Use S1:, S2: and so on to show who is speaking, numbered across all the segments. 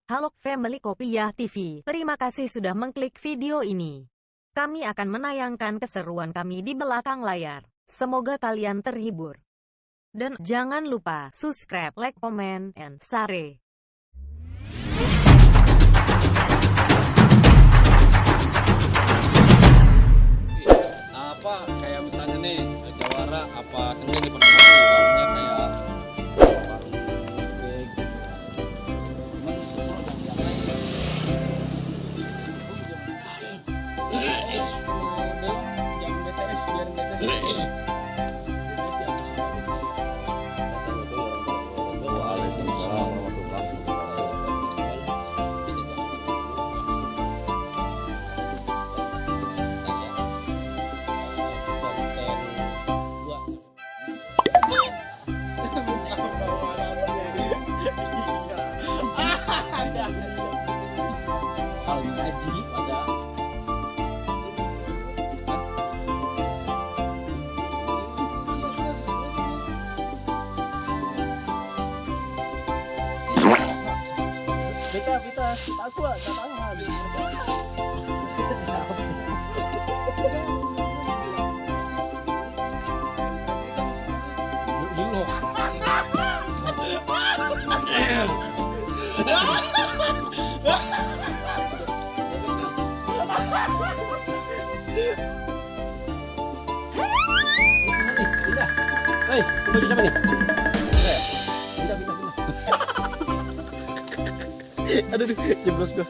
S1: Halo Family Kopiah TV, terima kasih sudah mengklik video ini. Kami akan menayangkan keseruan kami di belakang layar. Semoga kalian terhibur. Dan jangan lupa subscribe, like, comment, and share.
S2: Apa kayak misalnya nih Jawara apa kemudian di Permati barunya kayak warung gede gitu. Cuman kalau yang lain belum yang BTS biar BTS BTS di atas Assalamualaikum warahmatullahi kita aku tahan. Hei, baju siapa nih? Aduh, jeblos gua.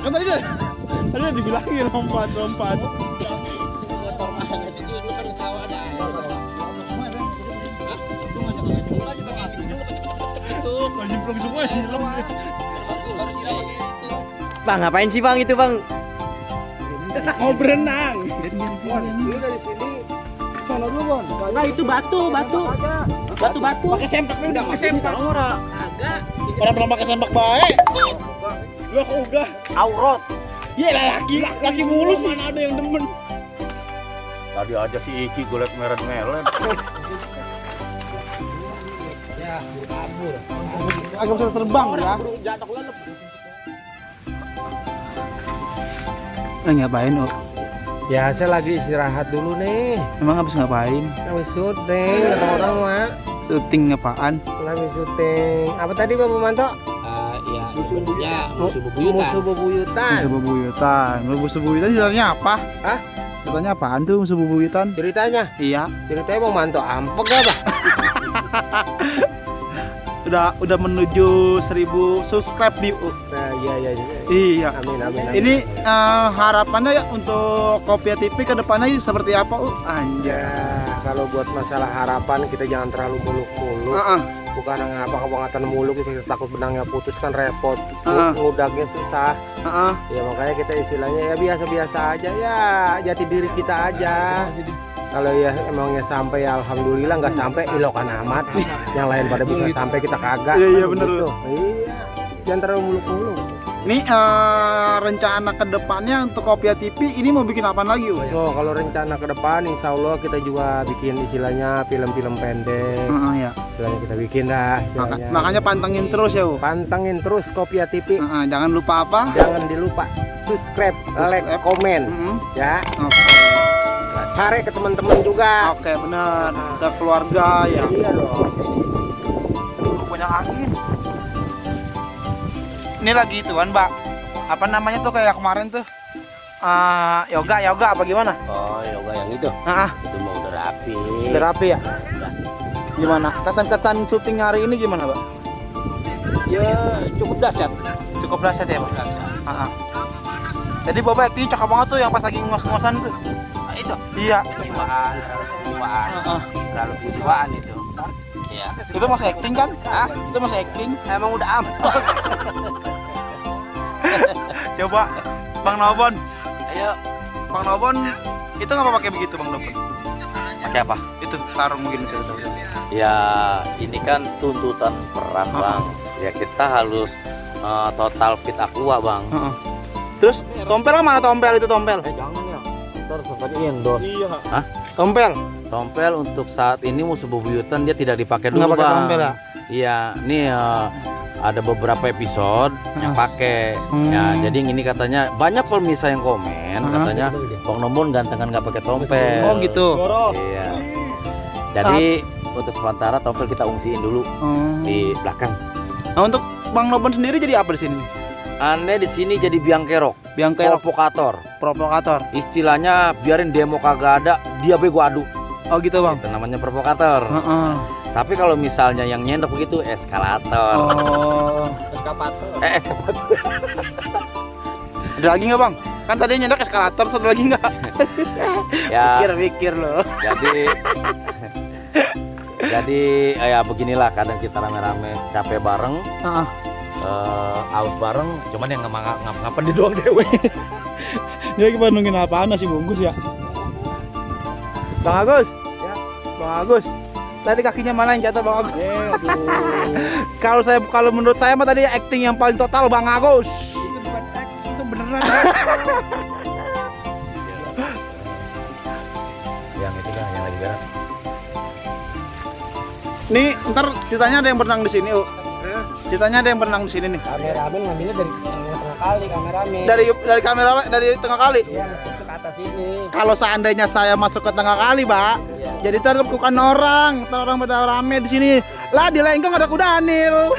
S3: Kan tadi udah dibilangin lompat.
S2: Motor mana itu lu kan sawah ada.
S3: Nyemplung semua nyelam.
S4: Bang, ngapain sih bang itu bang?
S3: Mau berenang. Lu dari sini sono dulu, Bon.
S4: Nah itu batu.
S3: Pakai sempaknya udah pakai sempak.
S4: Agak.
S3: Orang pernah pakai sempak baik. Lu kok ugah.
S4: Aurat.
S3: Iya lah laki mulu sih. Mana ada yang demen.
S5: Tadi aja si Iki gue liat meret-meret.
S3: Ya, kabur. Agak bisa terbang ya. Ngapain, Oh?
S6: Ya saya lagi istirahat dulu nih.
S3: Emang habis ngapain?
S6: Habis syuting, kata orang mah.
S3: Syuting apaan?
S6: Lagi syuting. Apa tadi Bapak Manto?
S2: Ya sebenarnya musuh
S6: Musuh bebuyutan.
S3: Musuh bebuyutan. Musuh bebuyutan ceritanya apa?
S6: Hah?
S3: Ceritanya apaan tuh musuh bebuyutan?
S6: Ceritanya?
S3: Iya.
S6: Ceritanya Bang Manto ampek gak, Pak?
S3: Udah menuju 1000 subscribe di
S6: Nah, iya.
S3: Iya.
S6: Amin.
S3: Ini harapannya ya untuk Kopiah TV ke depannya seperti apa, Anjay.
S6: Ya, kalau buat masalah harapan kita jangan terlalu muluk-muluk. Bukan ngapa-ngapatan muluk, kita takut benangnya putus kan repot. Ngudagnya susah. Ya makanya kita istilahnya ya biasa-biasa aja ya, jati diri kita aja. Kalau ya emangnya sampai ya alhamdulillah, nggak sampai ilokan amat. Yang lain pada bisa sampai kita kagak.
S3: Iya,
S6: kan
S3: bener.
S6: gitu. Iya, jangan terlalu muluk-muluk.
S3: Ini rencana ke depannya untuk Kopiah TV ini mau bikin apa lagi,
S6: Oh, kalau rencana ke depan insya Allah kita juga bikin istilahnya film-film pendek.
S3: Ya.
S6: Istilahnya kita bikin dah istilahnya.
S3: Makanya pantengin terus ya,
S6: Pantengin terus Kopiah TV.
S3: Jangan lupa apa?
S6: Jangan dilupa subscribe, like, komen. Ya.
S3: Oke.
S6: Share ke teman-teman juga.
S3: Oke, benar. Ke keluarga ya.
S6: Iya dong.
S3: Banyak angin. Ini lagi ituan, Mbak. Apa namanya tuh kayak kemarin tuh? yoga apa gimana?
S5: Oh, yoga yang itu. Itu mau udah rapi.
S3: Udah rapi ya? Gimana? Kesan-kesan syuting hari ini gimana, Pak?
S5: Ya, cukup dahsyat.
S3: Cukup dahsyat ya, Pak? Jadi Bapak acting cakep banget tuh yang pas lagi ngos-ngosan tuh.
S5: Nah, itu.
S3: Iya.
S5: Terlalu kejiwaan itu. Iya.
S3: Itu masih acting kan? Itu masih acting.
S5: Emang udah aman.
S3: Coba Bang Nobon.
S5: Ayo.
S3: Bang Nobon itu ngapa pakai begitu, Bang Nobon?
S2: Pakai apa?
S3: Itu sarung begini tuh.
S2: Ya ini kan tuntutan peran bang. Ya kita harus total fit aqua bang.
S3: Terus tompel mana tompel itu tompel?
S6: Jangan ya. Ntar sangkanya endorse.
S3: Iya.
S2: Hah?
S3: Tompel?
S2: Tompel untuk saat ini musuh bebuyutan dia tidak dipakai dulu
S3: Nggak pakai
S2: bang.
S3: tompel ya?
S2: Iya, ini ada beberapa episode yang pakai. Ya, jadi ini katanya banyak pemirsa yang komen katanya Bang Nobon gantengan nggak pakai tompel.
S3: Oh gitu.
S2: Iya. Jadi untuk sementara tompel kita ungsiin dulu di belakang.
S3: Nah, untuk Bang Nobon sendiri jadi apa di sini?
S2: Aneh di sini jadi biang kerok, provokator.
S3: Provokator.
S2: Istilahnya biarin demo kagak ada, dia bego adu.
S3: Oh gitu, Bang.
S2: Itu namanya provokator. Tapi kalau misalnya yang nyendok begitu eskalator.
S3: Oh.
S2: Eskalator.
S3: Ada lagi nggak, Bang? Kan tadi nyendok eskalator, ada lagi nggak?
S2: Ya.
S3: Mikir loh.
S2: Jadi ya beginilah kadang kita rame-rame capek bareng. Aus bareng, cuman yang ngapa di doang dewe.
S3: Dia lagi nungguin apaan, nasi bungkus ya? Bang Agus? Ya. Bang Agus, tadi kakinya mana yang jatuh, Bang Agus? Kalau menurut saya mah tadi acting yang paling total Bang Agus. Itu bukan acting, itu beneran.
S2: Yang itu kan yang lagi berat.
S3: Nih, ntar ceritanya ada yang berenang di sini, Ceritanya ada yang berenang di sini nih.
S6: Kameramen ngambilnya dari tengah kali, kameramen.
S3: Dari kamera dari tengah kali.
S6: Iya, masuk ke atas ini.
S3: Kalau seandainya saya masuk ke tengah kali, Pak, jadi ntar bukan orang, ntar orang pada rame di sini. Lah di Lenggong ada kuda Anil.